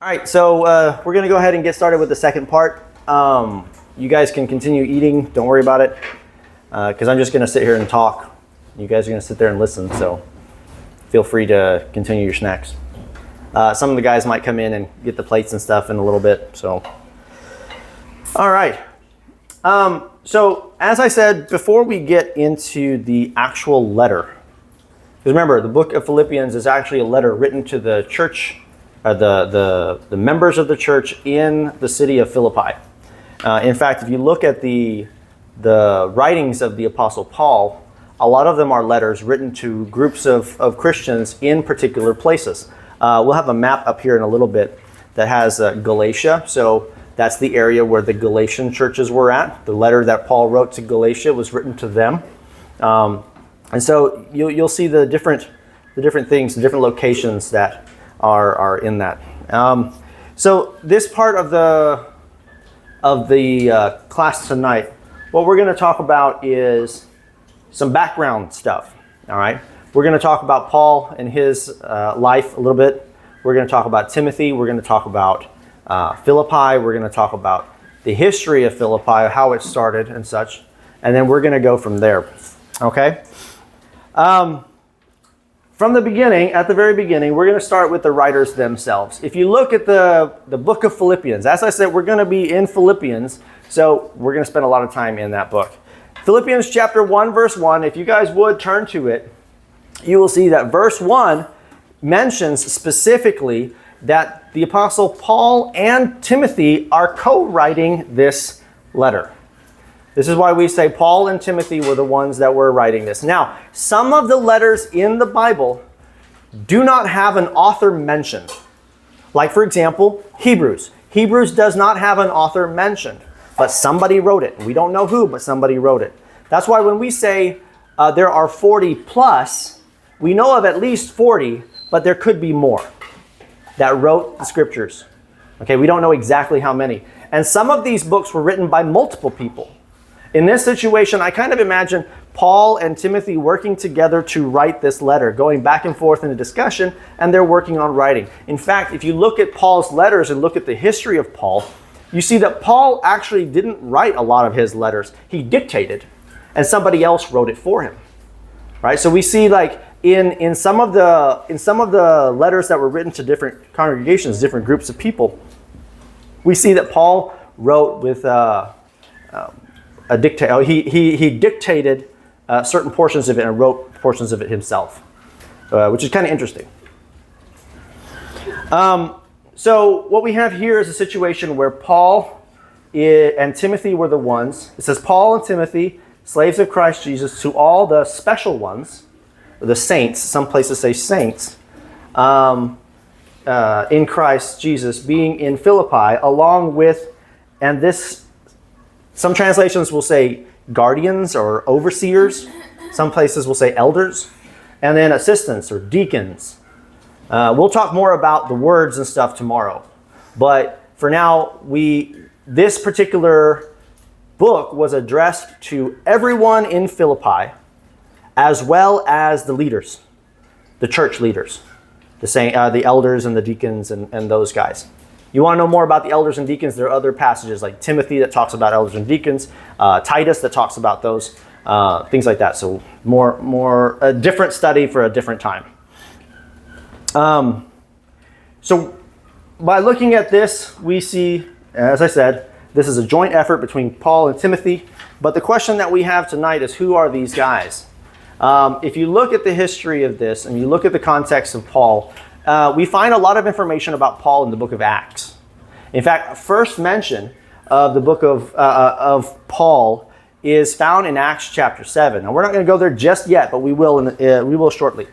All right, so we're going to go ahead and get started with the second part. You guys can continue eating. Don't worry about it, because I'm just going to sit here and talk. You guys are going to sit there and listen, so feel free to continue your snacks. Some of the guys might come in and get the plates and stuff in a little bit. So, all right. So as I said, before we get into the actual letter, because remember, the book of Philippians is actually a letter written to the church, the members of the church in the city of Philippi. In fact, if you look at the writings of the Apostle Paul, a lot of them are letters written to groups of Christians in particular places. We'll have a map up here in a little bit that has Galatia. So that's the area where the Galatian churches were at. The letter that Paul wrote to Galatia was written to them. And so you'll see the different things, the different locations that are in that. So this part of the class tonight, what we're going to talk about is some background stuff. All right, we're going to talk about Paul and his life a little bit. We're going to talk about Timothy. We're going to talk about Philippi. We're going to talk about the history of Philippi, how it started and such, and then we're going to go from there. Okay. From the beginning, at the very beginning, we're going to start with the writers themselves. If you look at the book of Philippians, as I said, we're going to be in Philippians, so we're going to spend a lot of time in that book. Philippians chapter 1, verse 1, if you guys would turn to it, you will see that verse 1 mentions specifically that the Apostle Paul and Timothy are co-writing this letter. This is why we say Paul and Timothy were the ones that were writing this. Now, some of the letters in the Bible do not have an author mentioned. Like, for example, Hebrews. Hebrews does not have an author mentioned, but somebody wrote it. We don't know who, but somebody wrote it. That's why when we say there are 40 plus, we know of at least 40, but there could be more that wrote the scriptures. Okay, we don't know exactly how many. And some of these books were written by multiple people. In this situation, I kind of imagine Paul and Timothy working together to write this letter, going back and forth in a discussion, and they're working on writing. In fact, if you look at Paul's letters and look at the history of Paul, you see that Paul actually didn't write a lot of his letters. He dictated, and somebody else wrote it for him. Right? So we see, like, in some of the letters that were written to different congregations, different groups of people, we see that Paul wrote with he dictated certain portions of it and wrote portions of it himself, which is kind of interesting. So what we have here is a situation where Paul and Timothy were the ones. It says, Paul and Timothy, slaves of Christ Jesus, to all the special ones, the saints, some places say saints, in Christ Jesus, being in Philippi, along with, and this, some translations will say guardians or overseers. Some places will say elders. And then assistants or deacons. We'll talk more about the words and stuff tomorrow. But for now, this particular book was addressed to everyone in Philippi, as well as the leaders, the church leaders, the elders and the deacons and those guys. You want to know more about the elders and deacons? There are other passages like Timothy that talks about elders and deacons, Titus that talks about those, things like that. So more a different study for a different time. So by looking at this, we see, as I said, this is a joint effort between Paul and Timothy. But the question that we have tonight is, who are these guys? If you look at the history of this and you look at the context of Paul, we find a lot of information about Paul in the book of Acts. In fact, first mention of the book of Paul is found in Acts chapter 7. Now, we're not going to go there just yet, but we will shortly.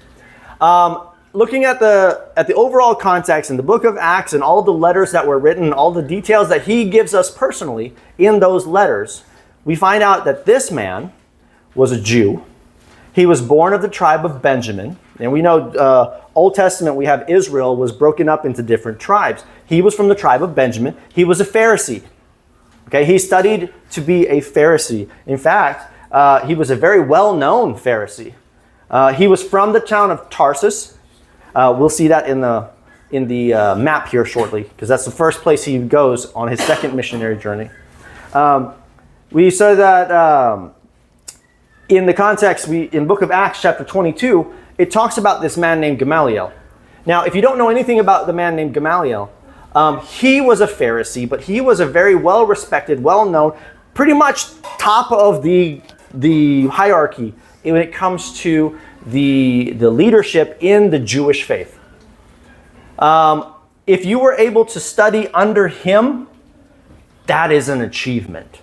Looking at the overall context in the book of Acts and all the letters that were written, all the details that he gives us personally in those letters, we find out that this man was a Jew. He was born of the tribe of Benjamin. And we know Old Testament, we have Israel was broken up into different tribes. He was from the tribe of Benjamin. He was a Pharisee. Okay, he studied to be a Pharisee. In fact, he was a very well-known Pharisee. He was from the town of Tarsus. We'll see that in the map here shortly, because that's the first place he goes on his second missionary journey. We saw that in the context, in book of Acts chapter 22, it talks about this man named Gamaliel. Now, if you don't know anything about the man named Gamaliel, he was a Pharisee, but he was a very well-respected, well-known, pretty much top of the hierarchy when it comes to the leadership in the Jewish faith. If you were able to study under him, that is an achievement.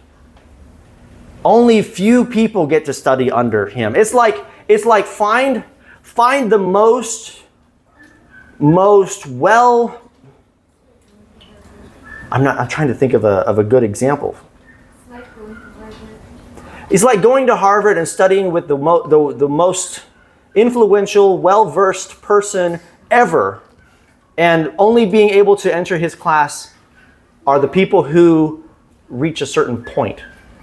Only few people get to study under him. It's like find the most well. I'm trying to think of a good example. It's like going to Harvard and studying with the most influential, well-versed person ever, and only being able to enter his class are the people who reach a certain point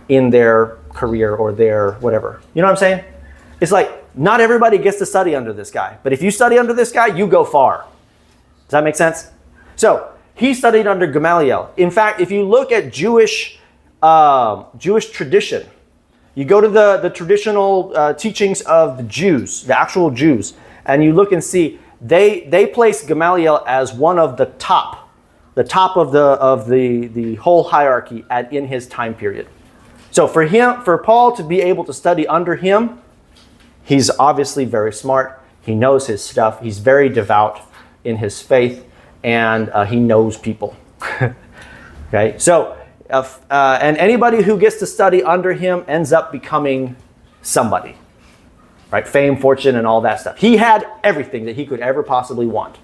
in their career or their whatever. You know what I'm saying? It's like not everybody gets to study under this guy, but if you study under this guy, you go far. Does that make sense? So he studied under Gamaliel. In fact, if you look at Jewish tradition, you go to the traditional teachings of the Jews, the actual Jews, and you look and see they place Gamaliel as one of the top of the whole hierarchy in his time period. So for Paul to be able to study under him, he's obviously very smart. He knows his stuff. He's very devout in his faith, and he knows people. Okay, so and anybody who gets to study under him ends up becoming somebody, right? Fame, fortune, and all that stuff. He had everything that he could ever possibly want.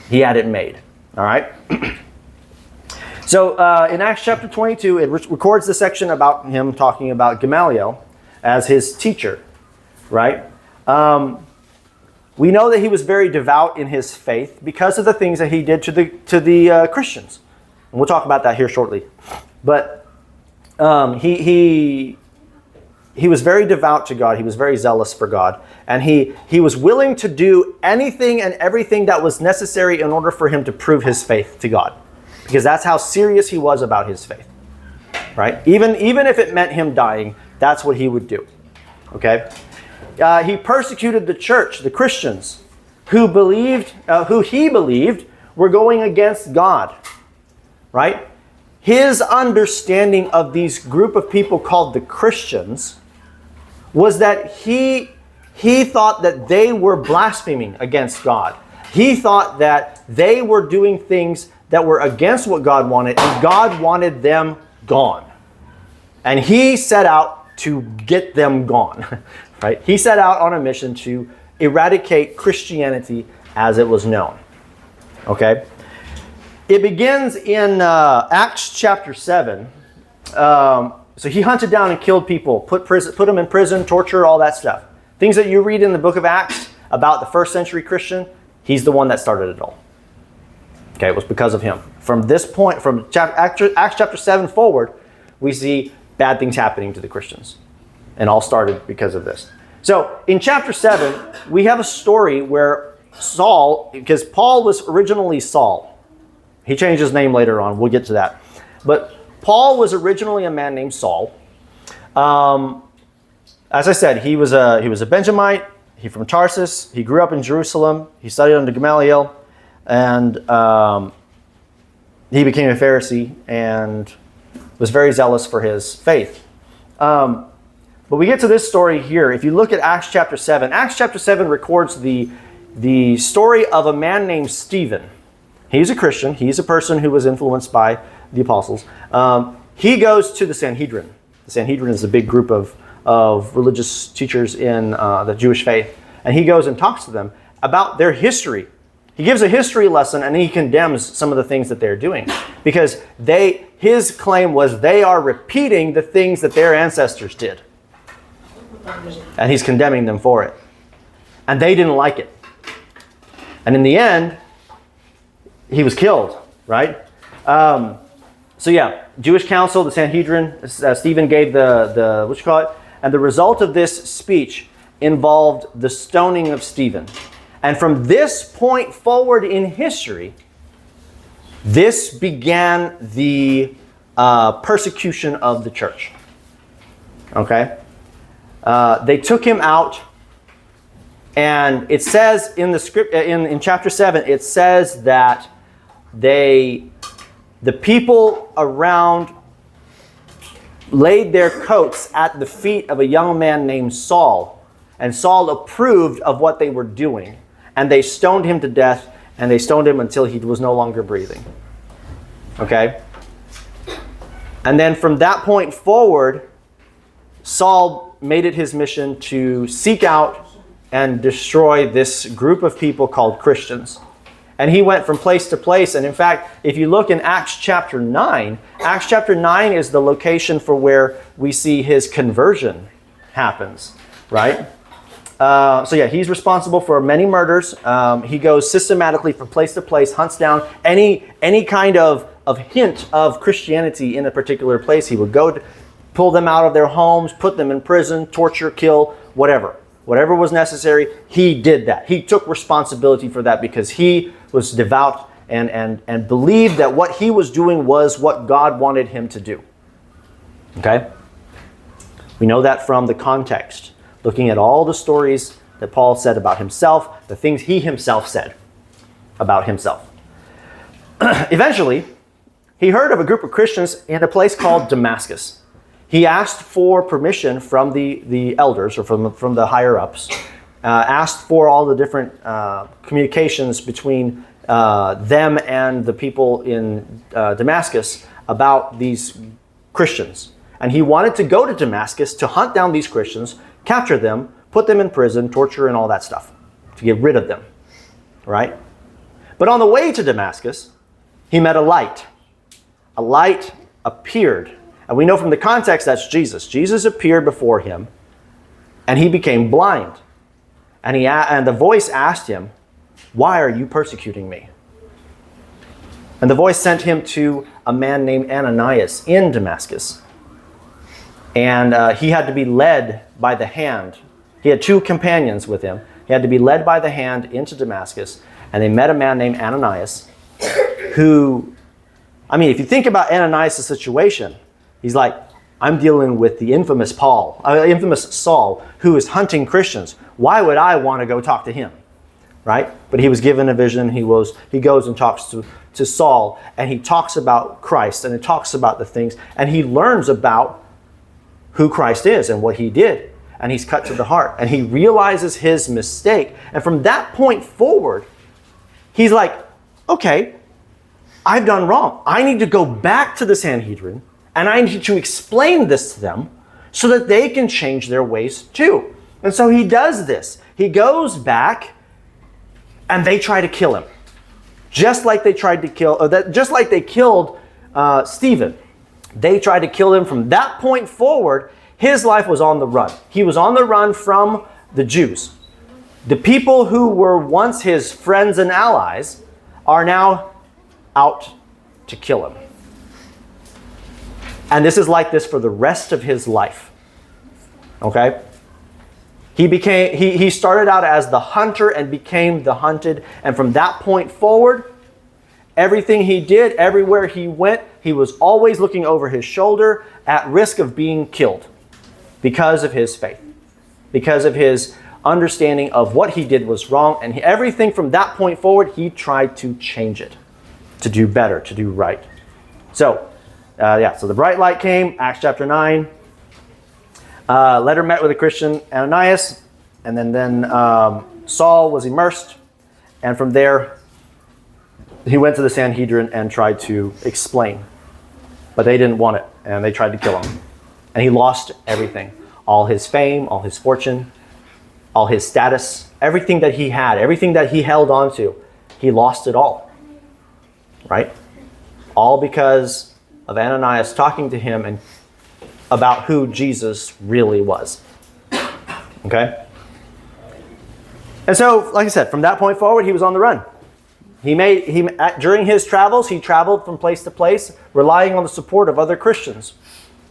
He had it made. All right. So in Acts chapter 22, it records the section about him talking about Gamaliel as his teacher, right? We know that he was very devout in his faith because of the things that he did to the Christians. And we'll talk about that here shortly. But he was very devout to God. He was very zealous for God. And he was willing to do anything and everything that was necessary in order for him to prove his faith to God. Because that's how serious he was about his faith. Right? Even if it meant him dying, that's what he would do. Okay? He persecuted the church, the Christians, who he believed were going against God. Right? His understanding of these group of people called the Christians was that he thought that they were blaspheming against God. He thought that they were doing things that were against what God wanted, and God wanted them gone. And he set out to get them gone. Right? He set out on a mission to eradicate Christianity as it was known. Okay? It begins in Acts chapter 7. So he hunted down and killed people, put them in prison, torture, all that stuff. Things that you read in the book of Acts about the first century Christian, he's the one that started it all. Okay, it was because of him. From this point, from Acts chapter 7 forward, we see bad things happening to the Christians. And all started because of this. So in chapter 7, we have a story where Saul, because Paul was originally Saul. He changed his name later on. We'll get to that. But Paul was originally a man named Saul. As I said, he was a Benjamite. He's from Tarsus. He grew up in Jerusalem. He studied under Gamaliel. And he became a Pharisee and was very zealous for his faith. But we get to this story here. If you look at Acts chapter 7, Acts chapter 7 records the story of a man named Stephen. He's a Christian. He's a person who was influenced by the apostles. He goes to the Sanhedrin. The Sanhedrin is a big group of religious teachers in the Jewish faith. And he goes and talks to them about their history. He gives a history lesson and he condemns some of the things that they're doing. Because his claim was they are repeating the things that their ancestors did. And he's condemning them for it. And they didn't like it. And in the end, he was killed, right? So yeah, Jewish council, the Sanhedrin, Stephen gave the and the result of this speech involved the stoning of Stephen. And from this point forward in history, this began the persecution of the church. Okay? They took him out, and it says in the script, in chapter 7, it says that the people around laid their coats at the feet of a young man named Saul, and Saul approved of what they were doing, and they stoned him to death, and they stoned him until he was no longer breathing. Okay? And then from that point forward, Saul made it his mission to seek out and destroy this group of people called Christians. And he went from place to place. And in fact, if you look in Acts chapter 9, Acts chapter 9 is the location for where we see his conversion happens, right? So yeah, he's responsible for many murders. He goes systematically from place to place, hunts down any kind of hint of Christianity in a particular place. He would go to pull them out of their homes, put them in prison, torture, kill, whatever. Whatever was necessary, he did that. He took responsibility for that because he was devout and believed that what he was doing was what God wanted him to do. Okay? We know that from the context. Looking at all the stories that Paul said about himself, the things he himself said about himself. Eventually, he heard of a group of Christians in a place called Damascus. He asked for permission from the elders or from the higher ups, asked for all the different communications between them and the people in Damascus about these Christians. And he wanted to go to Damascus to hunt down these Christians, capture them, put them in prison, torture and all that stuff, to get rid of them, right? But on the way to Damascus, he met a light. A light appeared. And we know from the context that's Jesus. Jesus appeared before him, and he became blind. And the voice asked him, "Why are you persecuting me?" And the voice sent him to a man named Ananias in Damascus. And he had to be led by the hand. He had 2 companions with him. He had to be led by the hand into Damascus. And they met a man named Ananias who, if you think about Ananias' situation, he's like, I'm dealing with the infamous Saul, who is hunting Christians. Why would I want to go talk to him? Right? But he was given a vision. He goes and talks to Saul, and he talks about Christ, and he talks about the things, and he learns about who Christ is and what he did. And he's cut to the heart, and he realizes his mistake. And from that point forward, he's like, okay, I've done wrong. I need to go back to the Sanhedrin, and I need to explain this to them so that they can change their ways too. And so he does this. He goes back, and they try to kill him, just like they killed Stephen. They tried to kill him. From that point forward, his life was on the run. He was on the run from the Jews. The people who were once his friends and allies are now out to kill him. And this is like this for the rest of his life. Okay? He started out as the hunter and became the hunted. And from that point forward, everything he did, everywhere he went, he was always looking over his shoulder at risk of being killed because of his faith, because of his understanding of what he did was wrong. And everything from that point forward, he tried to change it, to do better, to do right. So the bright light came, Acts chapter 9. Letter met with a Christian, Ananias, and then Saul was immersed. And from there, he went to the Sanhedrin and tried to explain. But they didn't want it, and they tried to kill him. And he lost everything. All his fame, all his fortune, all his status, everything that he had, everything that he held on to, he lost it all. Right? All because of Ananias talking to him and about who Jesus really was. Okay? And so, like I said, from that point forward, he was on the run. During his travels, he traveled from place to place, relying on the support of other Christians.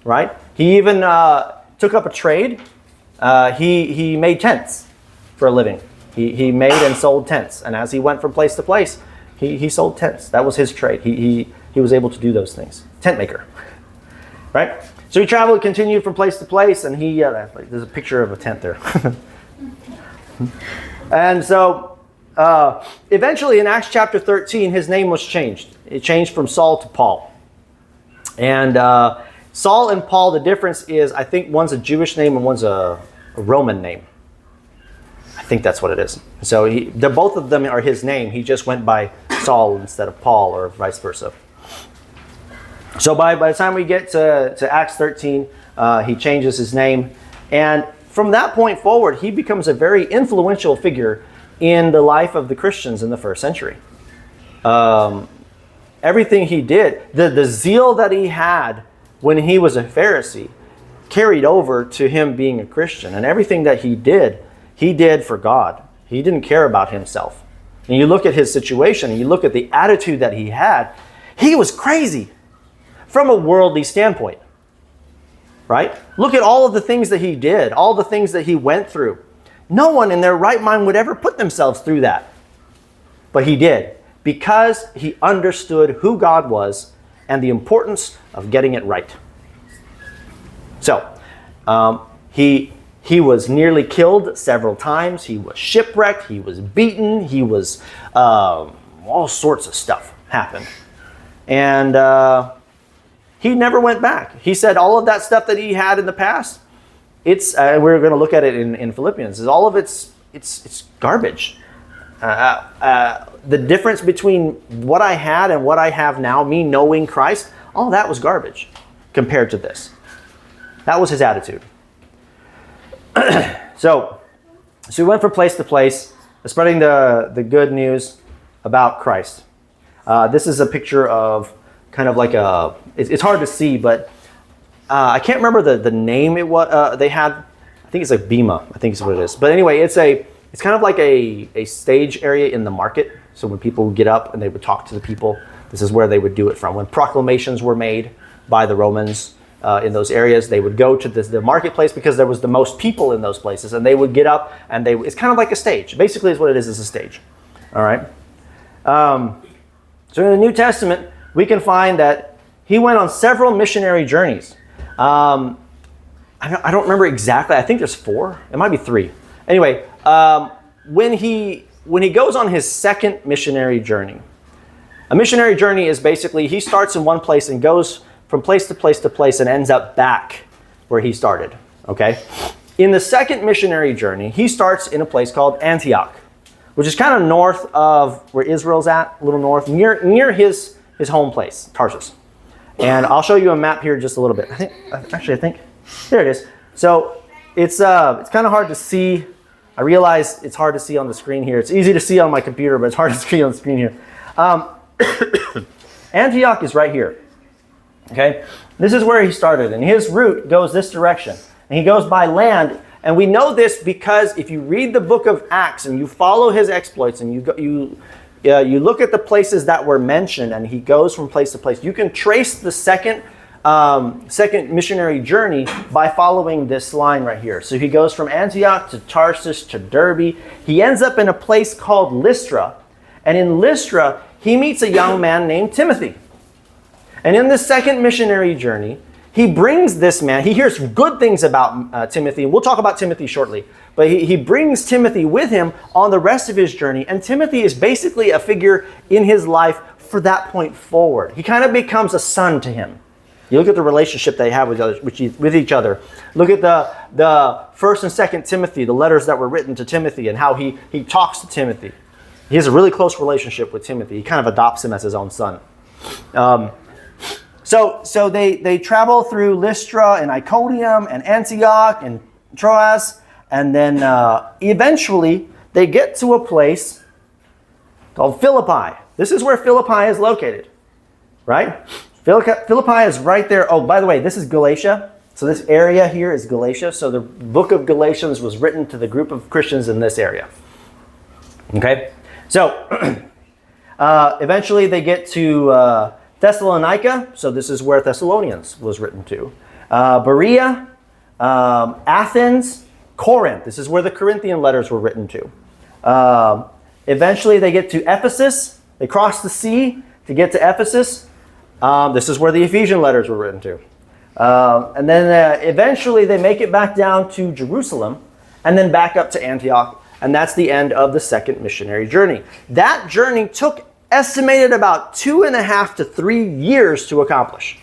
Right? He even took up a trade. He made tents for a living. He made and sold tents. And as he went from place to place, he sold tents. That was his trade. He was able to do those things. Tent maker. Right? So he traveled, continued from place to place, and there's a picture of a tent there. And so eventually in Acts chapter 13, his name was changed. It changed from Saul to Paul. And Saul and Paul, the difference is, I think one's a Jewish name and one's a Roman name. I think that's what it is. So both of them are his name. He just went by Saul instead of Paul, or vice versa. So by the time we get to Acts 13, he changes his name. And from that point forward, he becomes a very influential figure in the life of the Christians in the first century. Everything he did, the zeal that he had when he was a Pharisee, carried over to him being a Christian. And everything that he did for God. He didn't care about himself. And you look at his situation, and you look at the attitude that he had, he was crazy from a worldly standpoint. Right? Look at all of the things that he did, all the things that he went through. No one in their right mind would ever put themselves through that. But he did, because he understood who God was and the importance of getting it right. So, he was nearly killed several times. He was shipwrecked. He was beaten. He was, all sorts of stuff happened. And he never went back. He said all of that stuff that he had in the past, we're going to look at it in Philippians, is all of it's garbage. The difference between what I had and what I have now, me knowing Christ, all that was garbage compared to this. That was his attitude. So he went from place to place, spreading the good news about Christ. This is a picture of kind of like it's hard to see, but I can't remember the name they had. I think it's like Bima, I think is what it is. But anyway, it's kind of like a stage area in the market. So when people would get up and they would talk to the people, this is where they would do it from. When proclamations were made by the Romans in those areas, they would go to the marketplace because there was the most people in those places, and they would get up and it's kind of like a stage. Basically, is what it is a stage. All right. So in the New Testament, we can find that he went on several missionary journeys. I don't remember exactly. I think there's 4. It might be 3. Anyway, when he goes on his second missionary journey, a missionary journey is basically he starts in one place and goes from place to place to place and ends up back where he started. Okay? In the second missionary journey, he starts in a place called Antioch, which is kind of north of where Israel's at, a little north, near his home place, Tarsus. And I'll show you a map here just a little bit. I think there it is. So it's kind of hard to see. I realize it's hard to see on the screen here. It's easy to see on my computer, but it's hard to see on the screen here. Antioch is right here. Okay? This is where he started, and his route goes this direction. And he goes by land, and we know this because if you read the book of Acts and you follow his exploits and you look at the places that were mentioned, and he goes from place to place, you can trace the second missionary journey by following this line right here. So he goes from Antioch to Tarsus to Derbe. He ends up in a place called Lystra. And in Lystra, he meets a young man named Timothy. And in the second missionary journey, he brings this man. He hears good things about Timothy. And we'll talk about Timothy shortly. But he brings Timothy with him on the rest of his journey. And Timothy is basically a figure in his life for that point forward. He kind of becomes a son to him. You look at the relationship they have with each other. Look at the 1st and 2nd Timothy, the letters that were written to Timothy, and how he talks to Timothy. He has a really close relationship with Timothy. He kind of adopts him as his own son. So they travel through Lystra and Iconium and Antioch and Troas, and then eventually they get to a place called Philippi. This is where Philippi is located, right? Philippi is right there. Oh, by the way, this is Galatia. So this area here is Galatia. So the book of Galatians was written to the group of Christians in this area. Okay? So eventually they get to Thessalonica. So this is where Thessalonians was written to. Berea, Athens, Corinth. This is where the Corinthian letters were written to. Eventually they get to Ephesus. They cross the sea to get to Ephesus. This is where the Ephesian letters were written to. And then eventually they make it back down to Jerusalem and then back up to Antioch. And that's the end of the second missionary journey. That journey took estimated about 2.5 to 3 years to accomplish.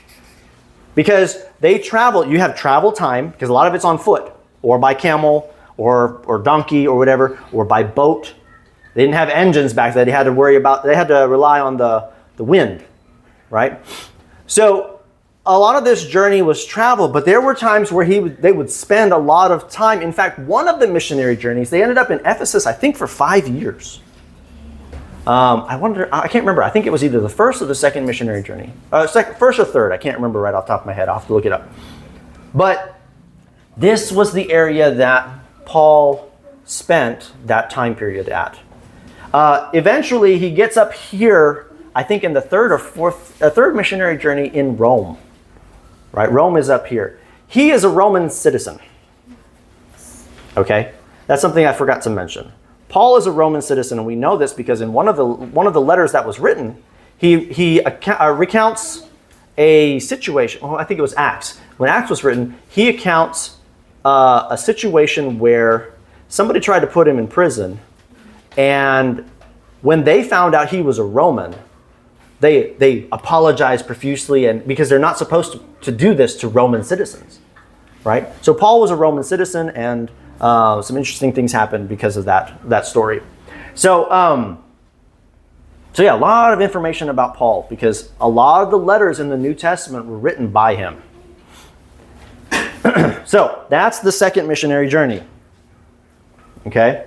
Because they travel, you have travel time, because a lot of it's on foot, or by camel, or donkey, or whatever, or by boat. They didn't have engines back then. They had to rely on the wind, right? So a lot of this journey was travel, but there were times where they would spend a lot of time. In fact, one of the missionary journeys, they ended up in Ephesus, I think, for 5 years. I can't remember. I think it was either the first or the second missionary journey. First or third. I can't remember right off the top of my head. I'll have to look it up. But this was the area that Paul spent that time period at. Eventually, he gets up here, I think in the third missionary journey in Rome. Right? Rome is up here. He is a Roman citizen. Okay? That's something I forgot to mention. Paul is a Roman citizen, and we know this because in one of the letters that was written, he recounts a situation. Well, I think it was Acts. When Acts was written, he accounts a situation where somebody tried to put him in prison, and when they found out he was a Roman, they apologized profusely, and because they're not supposed to do this to Roman citizens, right? So Paul was a Roman citizen, and some interesting things happened because of that story. So yeah, a lot of information about Paul because a lot of the letters in the New Testament were written by him. So that's the second missionary journey. Okay?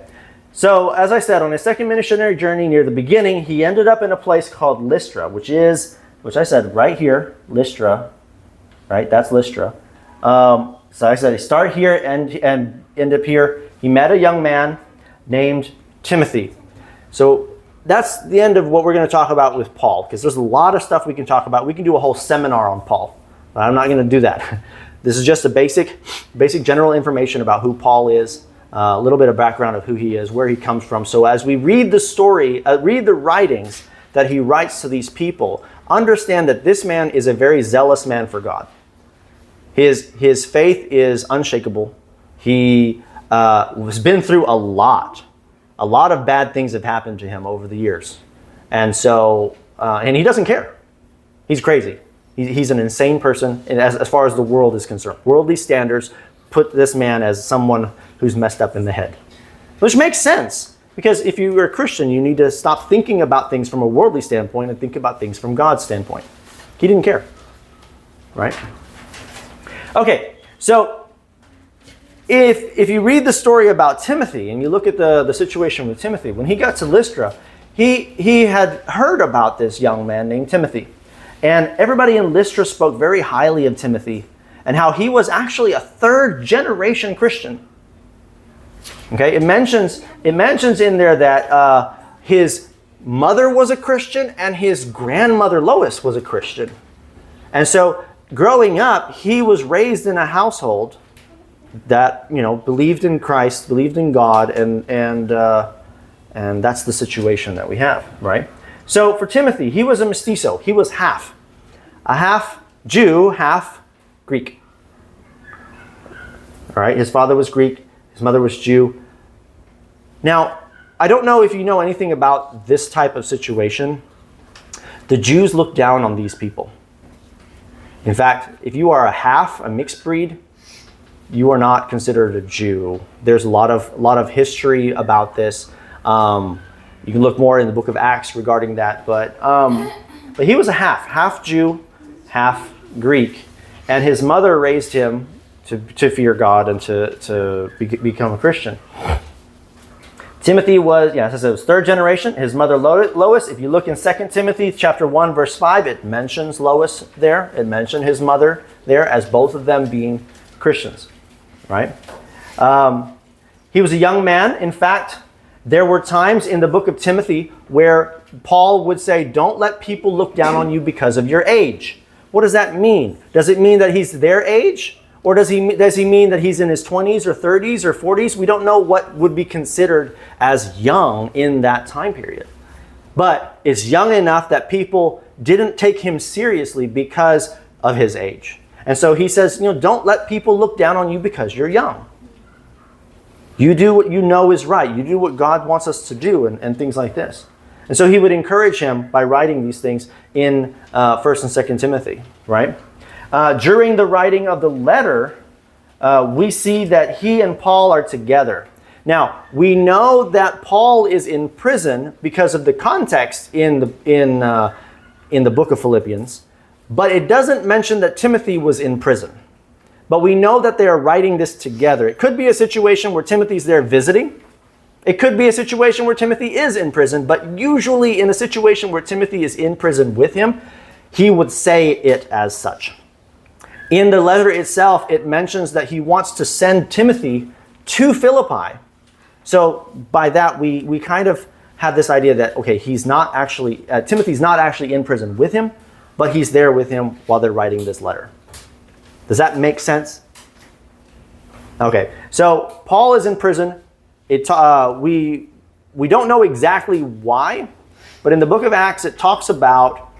So as I said, on his second missionary journey near the beginning, he ended up in a place called Lystra, which I said right here, Lystra, right? That's Lystra. So I said he started here and end up here. He met a young man named Timothy. So that's the end of what we're going to talk about with Paul, because there's a lot of stuff we can talk about. We can do a whole seminar on Paul, but I'm not going to do that. This is just a basic general information about who Paul is, a little bit of background of who he is, where he comes from. So as we read the story, read the writings that he writes to these people, understand that this man is a very zealous man for God. His faith is unshakable. He has been through a lot. A lot of bad things have happened to him over the years. And so, and he doesn't care. He's crazy. He's an insane person as far as the world is concerned. Worldly standards put this man as someone who's messed up in the head. Which makes sense. Because if you are a Christian, you need to stop thinking about things from a worldly standpoint and think about things from God's standpoint. He didn't care. Right? Okay, so if you read the story about Timothy and you look at the situation with Timothy, when he got to Lystra, he had heard about this young man named Timothy. And everybody in Lystra spoke very highly of Timothy and how he was actually a third generation Christian. Okay, it mentions in there that his mother was a Christian and his grandmother Lois was a Christian. And so growing up, he was raised in a household that, believed in Christ, believed in God, and that's the situation that we have, right? So for Timothy, he was a mestizo. He was half Jew, half Greek. All right, his father was Greek, his mother was Jew. Now, I don't know if you know anything about this type of situation. The Jews look down on these people. In fact, if you are a mixed breed, you are not considered a Jew. There's a lot of history about this. You can look more in the book of Acts regarding that. But he was a half Jew, half Greek, and his mother raised him to fear God and to become a Christian. Timothy was, as I said, third generation. His mother Lois, if you look in 2 Timothy chapter 1, verse 5, it mentions Lois there. It mentioned his mother there as both of them being Christians, right? He was a young man. In fact, there were times in the book of Timothy where Paul would say, don't let people look down on you because of your age. What does that mean? Does it mean that he's their age? Or does he mean that he's in his 20s or 30s or 40s? We don't know what would be considered as young in that time period. But it's young enough that people didn't take him seriously because of his age. And so he says, don't let people look down on you because you're young. You do what you know is right. You do what God wants us to do and things like this. And so he would encourage him by writing these things in 1st and 2nd Timothy, right? During the writing of the letter, we see that he and Paul are together. Now, we know that Paul is in prison because of the context in the book of Philippians, but it doesn't mention that Timothy was in prison. But we know that they are writing this together. It could be a situation where Timothy's there visiting. It could be a situation where Timothy is in prison, but usually in a situation where Timothy is in prison with him, he would say it as such. In the letter itself, it mentions that he wants to send Timothy to Philippi. So by that, we kind of have this idea that, okay, he's not actually, Timothy's not actually in prison with him, but he's there with him while they're writing this letter. Does that make sense? Okay, so Paul is in prison. We don't know exactly why, but in the book of Acts, it talks about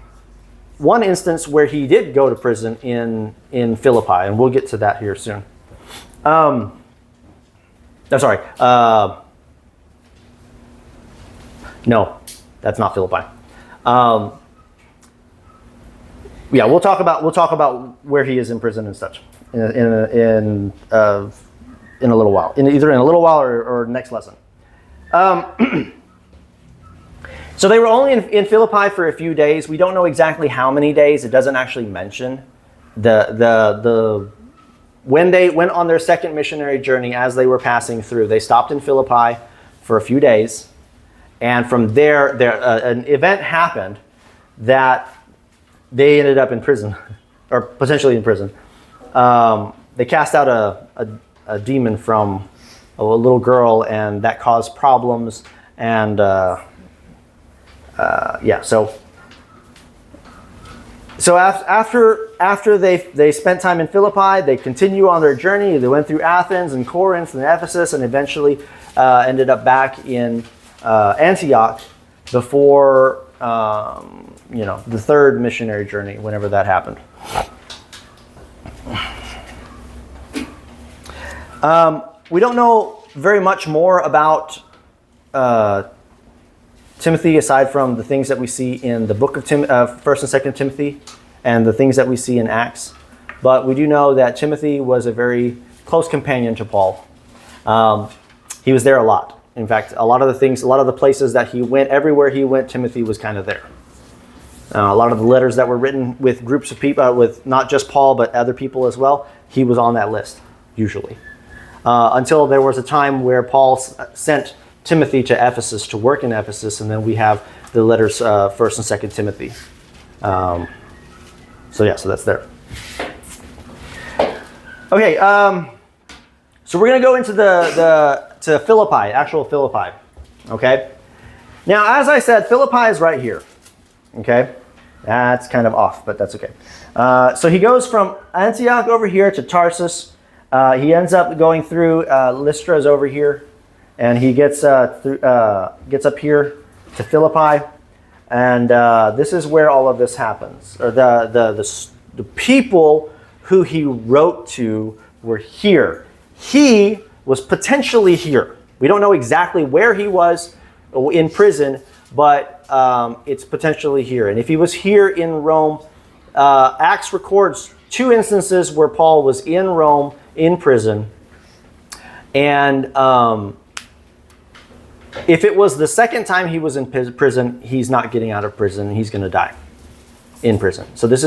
one instance where he did go to prison in Philippi, and we'll get to that here soon. No, that's not Philippi. We'll talk about where he is in prison and such in a little while, either in a little while or next lesson. So they were only in Philippi for a few days. We don't know exactly how many days. It doesn't actually mention when they went on their second missionary journey. As they were passing through, they stopped in Philippi for a few days, and from there an event happened that they ended up in prison, or potentially in prison. They cast out a demon from a little girl, and that caused problems. And So after they spent time in Philippi, they continue on their journey. They went through Athens and Corinth and Ephesus, and eventually ended up back in Antioch before the third missionary journey, whenever that happened. We don't know very much more about Timothy, aside from the things that we see in the book of 1st and 2nd Timothy and the things that we see in Acts. But we do know that Timothy was a very close companion to Paul. He was there a lot. In fact, a lot of the places that he went, everywhere he went, Timothy was kind of there. A lot of the letters that were written with groups of people, with not just Paul, but other people as well, he was on that list, usually. Until there was a time where Paul sent Timothy to Ephesus to work in Ephesus, and then we have the letters 1st and 2nd Timothy. So that's there. Okay, so we're going to go into to Philippi, actual Philippi. Okay. Now, as I said, Philippi is right here. Okay, that's kind of off, but that's okay. So he goes from Antioch over here to Tarsus. He ends up going through Lystra's over here. And he gets up here to Philippi, and this is where all of this happens. Or the people who he wrote to were here. He was potentially here. We don't know exactly where he was in prison, but it's potentially here. And if he was here in Rome, Acts records 2 instances where Paul was in Rome in prison, and if it was the second time he was in prison, he's not getting out of prison. He's going to die in prison. So this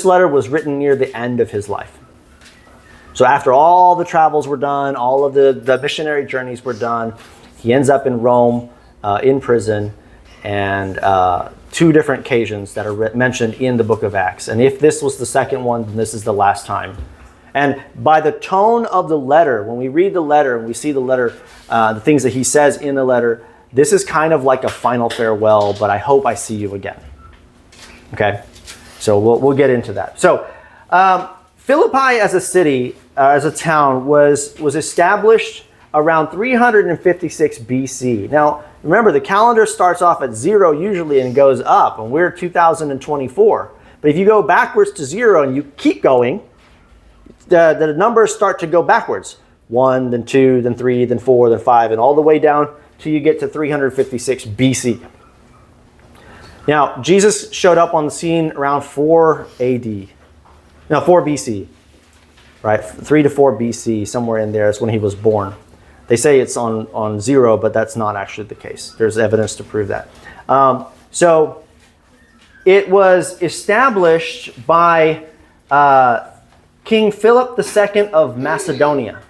letter was written near the end of his life. So after all the travels were done, all of the missionary journeys were done, he ends up in Rome in prison, and 2 different occasions that are mentioned in the book of Acts. And if this was the second one, then this is the last time. And by the tone of the letter, when we read the letter and we see the letter, the things that he says in the letter, this is kind of like a final farewell, but I hope I see you again. Okay? So we'll get into that. So Philippi as a city, as a town, was established around 356 BC. Now, remember, the calendar starts off at 0 usually and goes up, and we're 2024. But if you go backwards to 0 and you keep going, the numbers start to go backwards. 1, then 2, then 3, then 4, then 5, and all the way down till you get to 356 BC. Now, Jesus showed up on the scene around 4 AD. No, 4 BC. Right? 3 to 4 BC, somewhere in there is when he was born. They say it's on 0, but that's not actually the case. There's evidence to prove that. So it was established by King Philip II of Macedonia.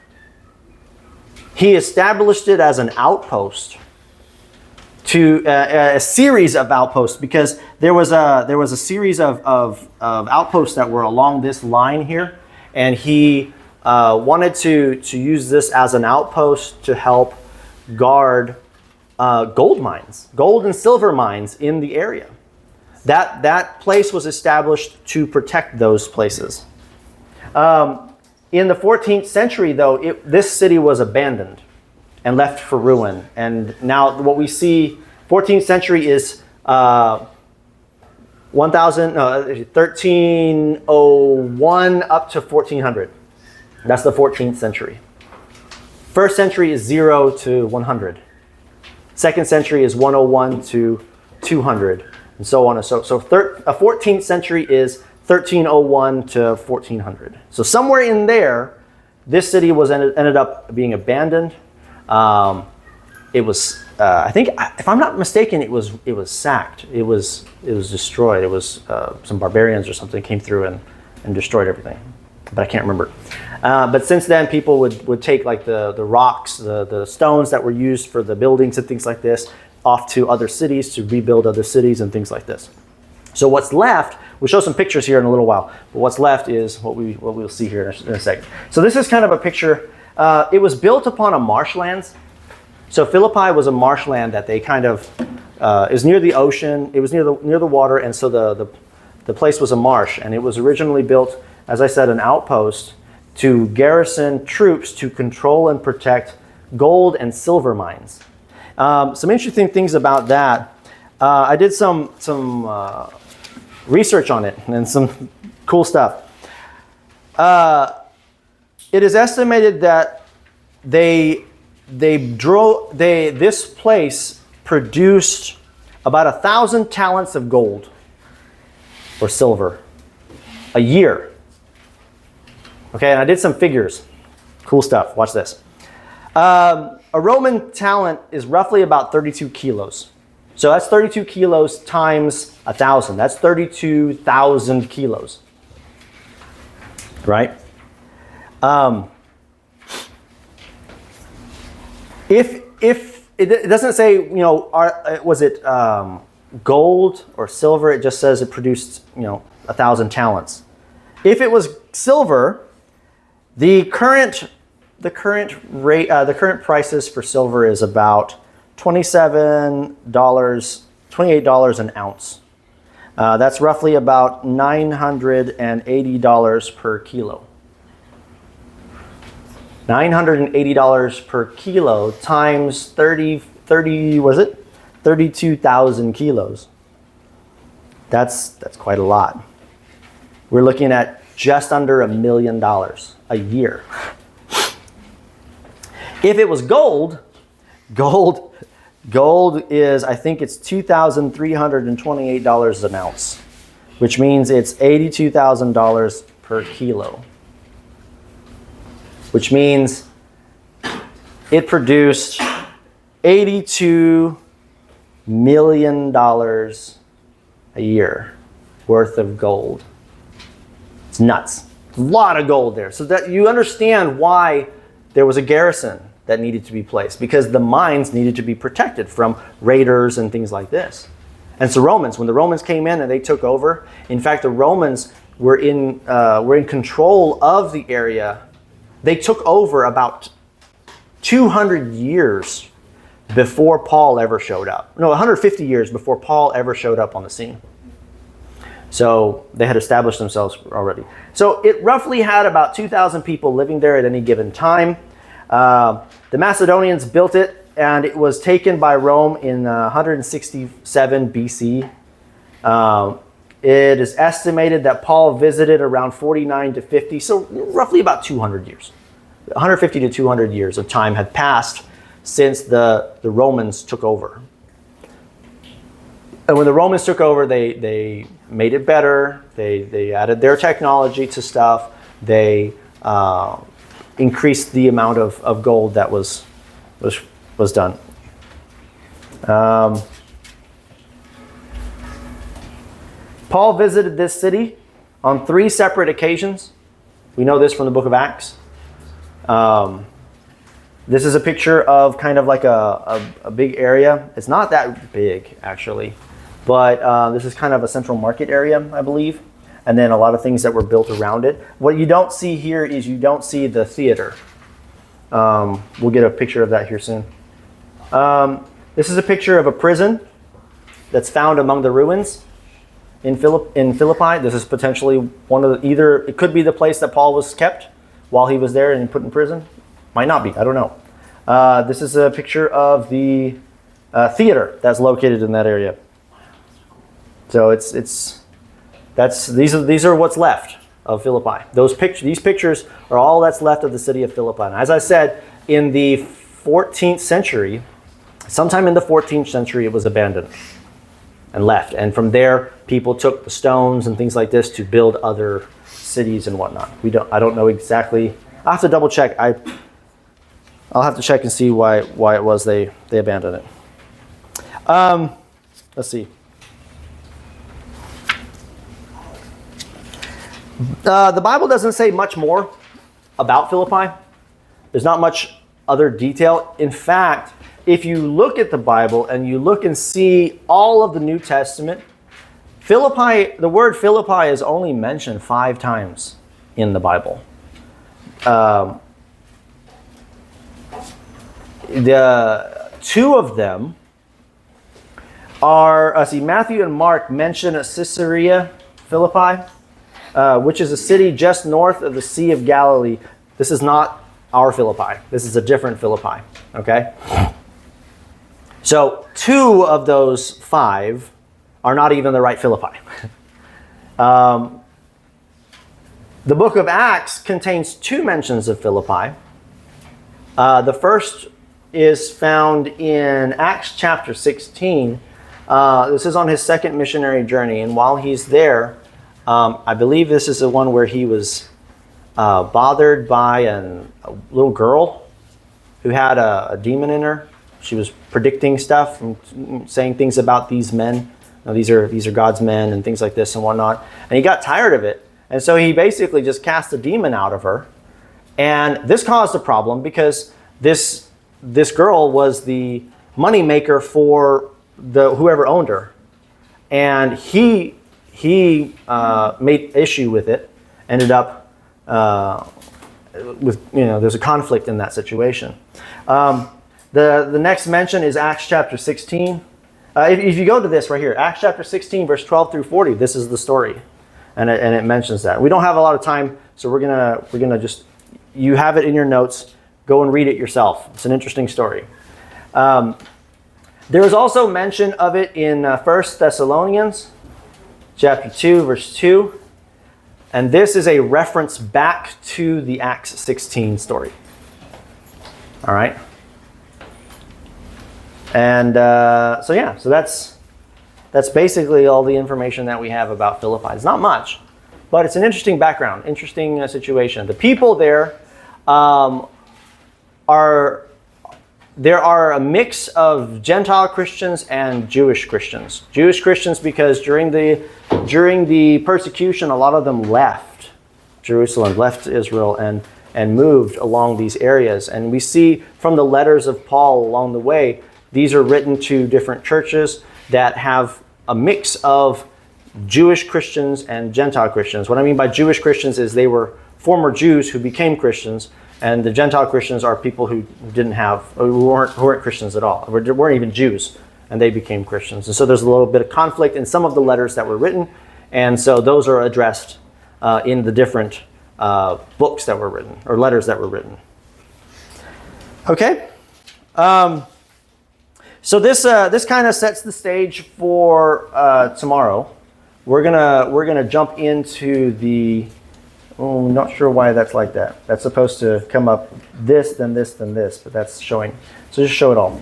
He established it as an outpost, to a series of outposts, because there was a series of outposts that were along this line here, and he wanted to use this as an outpost to help guard gold mines, gold and silver mines in the area. That place was established to protect those places. In the 14th century, though, this city was abandoned and left for ruin. And now what we see, 14th century is 1301 up to 1400. That's the 14th century. First century is 0 to 100. Second century is 101 to 200, and so on and so. So a 14th century is 1301 to 1400. So somewhere in there, this city was ended up being abandoned. It was, I think, if I'm not mistaken, it was sacked. It was destroyed. It was some barbarians or something came through and destroyed everything, but I can't remember. But since then, people would take like the rocks, the stones that were used for the buildings and things like this, off to other cities to rebuild other cities and things like this. So what's left, we'll show some pictures here in a little while, but what's left is what we'll see here in a second. So this is kind of a picture. It was built upon a marshlands. So Philippi was a marshland that they kind of is near the ocean. It was near the water, and so the place was a marsh, and it was originally built, as I said, an outpost to garrison troops to control and protect gold and silver mines. Some interesting things about that. I did some research on it and some cool stuff. It is estimated that this place produced about 1,000 talents of gold or silver a year. Okay, and I did some figures. Cool stuff. Watch this. A Roman talent is roughly about 32 kilos. So that's 32 kilos times 1,000. That's 32,000 kilos. Right? If it doesn't say, was it gold or silver? It just says it produced, 1,000 talents. If it was silver, the current prices for silver is about $28 an ounce. That's roughly about $980 per kilo. $980 per kilo times 32,000 kilos. That's quite a lot. We're looking at just under $1 million a year. If it was gold is, I think it's $2,328 an ounce, which means it's $82,000 per kilo, which means it produced $82 million a year worth of gold. It's nuts. A lot of gold there. So that you understand why there was a garrison that needed to be placed, because the mines needed to be protected from raiders and things like this. And so when the Romans came in and they took over, in fact, the Romans were in control of the area. They took over about 200 years before Paul ever showed up. No, 150 years before Paul ever showed up on the scene. So they had established themselves already. So it roughly had about 2,000 people living there at any given time. The Macedonians built it, and it was taken by Rome in 167 BC. It is estimated that Paul visited around 49 to 50, so roughly about 200 years. 150 to 200 years of time had passed since the Romans took over. And when the Romans took over, they made it better. They added their technology to stuff. They increased the amount of gold that was done. Paul visited this city on 3 separate occasions. We know this from the book of Acts. This is a picture of kind of like a big area. It's not that big, actually. But this is kind of a central market area, I believe. And then a lot of things that were built around it. What you don't see here is you don't see the theater. We'll get a picture of that here soon. This is a picture of a prison that's found among the ruins in Philippi. This is potentially one of the, either it could be the place that Paul was kept while he was there and put in prison. Might not be, I don't know. This is a picture of the theater that's located in that area. So these are what's left of Philippi. These pictures are all that's left of the city of Philippi. And as I said, in the 14th century, sometime in the 14th century, it was abandoned and left. And from there, people took the stones and things like this to build other cities and whatnot. I don't know exactly. I'll have to double check. I'll have to check and see why it was they abandoned it. Let's see. The Bible doesn't say much more about Philippi. There's not much other detail. In fact, if you look at the Bible and you look and see all of the New Testament, Philippi, the word Philippi is only mentioned 5 times in the Bible. The 2 of them are, Matthew and Mark mention Caesarea Philippi, which is a city just north of the Sea of Galilee. This is not our Philippi. This is a different Philippi, okay? So 2 of those 5 are not even the right Philippi. The book of Acts contains 2 mentions of Philippi. The first is found in Acts chapter 16. This is on his second missionary journey, and while he's there, I believe this is the one where he was bothered by a little girl who had a demon in her. She was predicting stuff and saying things about these men. These are God's men and things like this and whatnot. And he got tired of it. And so he basically just cast a demon out of her. And this caused a problem because this girl was the money maker for whoever owned her. And he made issue with it, ended up there's a conflict in that situation. The next mention is Acts chapter 16. If you go to this right here, Acts chapter 16, verse 12 through 40, this is the story, and it mentions that. We don't have a lot of time, so we're gonna just, you have it in your notes. Go and read it yourself. It's an interesting story. There is also mention of it in 1 Thessalonians chapter 2, verse 2. And this is a reference back to the Acts 16 story. All right. And so that's basically all the information that we have about Philippi. It's not much, but it's an interesting background, interesting situation. The people there there are a mix of Gentile Christians and Jewish Christians. Jewish Christians because during the persecution, a lot of them left Jerusalem, left Israel, and moved along these areas. And we see from the letters of Paul along the way, these are written to different churches that have a mix of Jewish Christians and Gentile Christians. What I mean by Jewish Christians is they were former Jews who became Christians, and the Gentile Christians are people who weren't Christians at all, weren't even Jews, and they became Christians. And so there's a little bit of conflict in some of the letters that were written, And so those are addressed in the different books that were written, or letters that were written. Okay? So this kind of sets the stage for tomorrow. We're gonna jump into the. Oh, I'm not sure why that's like that. That's supposed to come up this, then this, then this, but that's showing. So just show it all.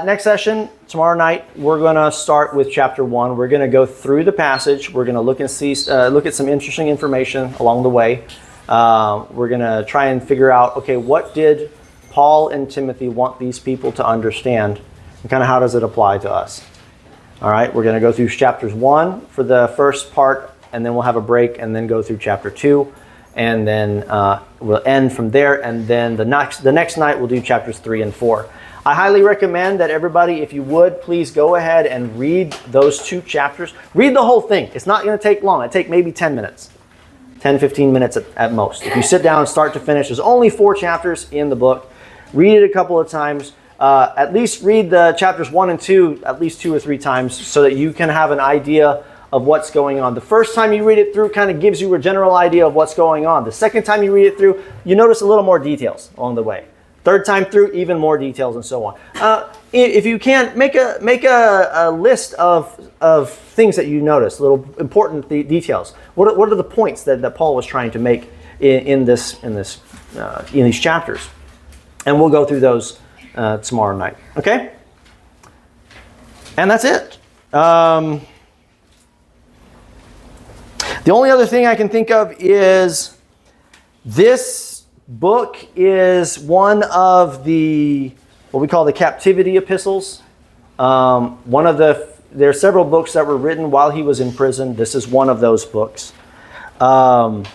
Next session, tomorrow night, we're going to start with chapter 1. We're going to go through the passage. We're going to look at some interesting information along the way. We're going to try and figure out, okay, what did Paul and Timothy want these people to understand, and kind of how does it apply to us? All right, we're going to go through chapters 1 for the first part, and then we'll have a break, and then go through chapter 2, and then we'll end from there, and then the next night we'll do chapters 3 and 4. I highly recommend that everybody, if you would, please go ahead and read those 2 chapters. Read the whole thing. It's not going to take long. It'll take maybe 10 minutes, 10, 15 minutes at most. If you sit down start to finish, there's only 4 chapters in the book. Read it a couple of times. At least read the chapters 1 and 2 at least 2 or 3 times so that you can have an idea of what's going on. The first time you read it through kind of gives you a general idea of what's going on. The second time you read it through, you notice a little more details along the way. Third time through, even more details and so on. If you can, make a list of things that you notice, little important details. What are the points that Paul was trying to make in these chapters? And we'll go through those tomorrow night. Okay? And that's it. The only other thing I can think of is this book is one of the, what we call the captivity epistles. There are several books that were written while he was in prison. This is one of those books. There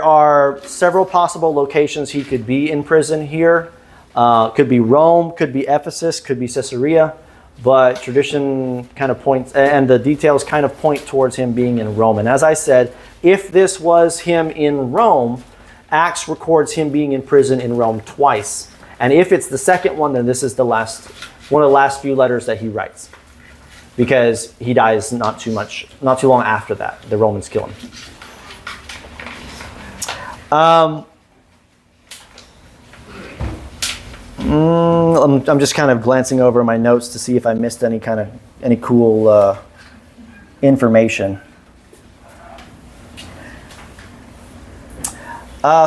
are several possible locations he could be in prison here. Could be Rome, could be Ephesus, could be Caesarea. But tradition kind of points, and the details kind of point towards him being in Rome. And as I said, if this was him in Rome, Acts records him being in prison in Rome twice. And if it's the second one, then this is one of the last few letters that he writes, because he dies not too long after that. The Romans kill him. I'm just kind of glancing over my notes to see if I missed any cool information.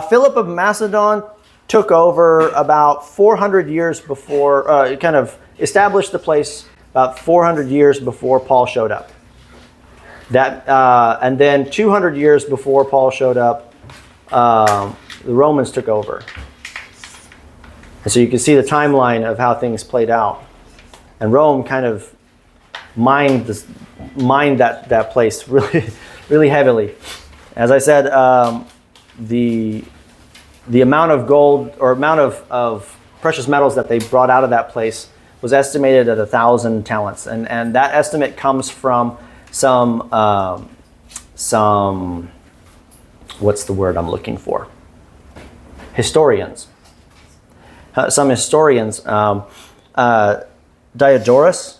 Philip of Macedon took over about 400 years before, kind of established the place about 400 years before Paul showed up. And then 200 years before Paul showed up, the Romans took over. And so you can see the timeline of how things played out. And Rome kind of mined that place really, really heavily. As I said, the amount of gold or amount of precious metals that they brought out of that place was estimated at 1,000 talents. And that estimate comes from some what's the word I'm looking for? Historians. Some historians, Diodorus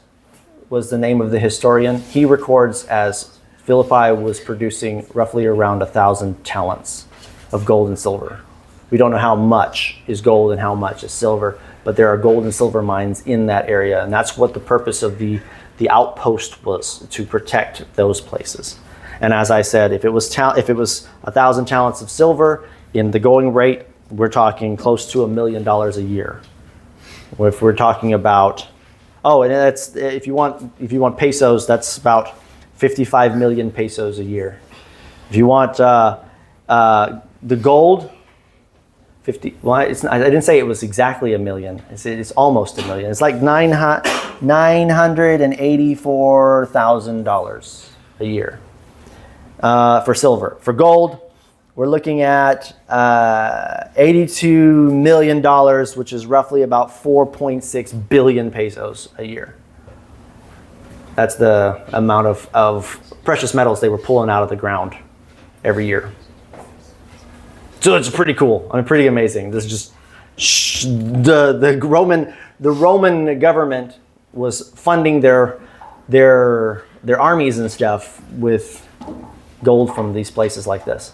was the name of the historian. He records as Philippi was producing roughly around 1,000 talents of gold and silver. We don't know how much is gold and how much is silver, but there are gold and silver mines in that area, and that's what the purpose of the outpost was, to protect those places. And as I said, if it was 1,000 talents of silver in the going rate, we're talking close to $1 million a year. If we're talking about, and that's if you want pesos, that's about 55 million pesos a year. If you want the gold, 50. Well, I didn't say it was exactly $1 million. It's almost $1 million. It's like $984,000 a year for silver. For gold, we're looking at $82 million, which is roughly about 4.6 billion pesos a year. That's the amount of precious metals they were pulling out of the ground every year. So it's pretty cool. Pretty amazing. This is just the Roman government was funding their their armies and stuff with gold from these places like this.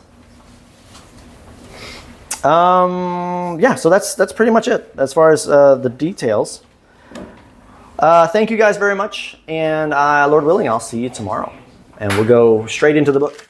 Yeah, so that's pretty much it as far as the details. Thank you guys very much, and Lord willing, I'll see you tomorrow. And we'll go straight into the book.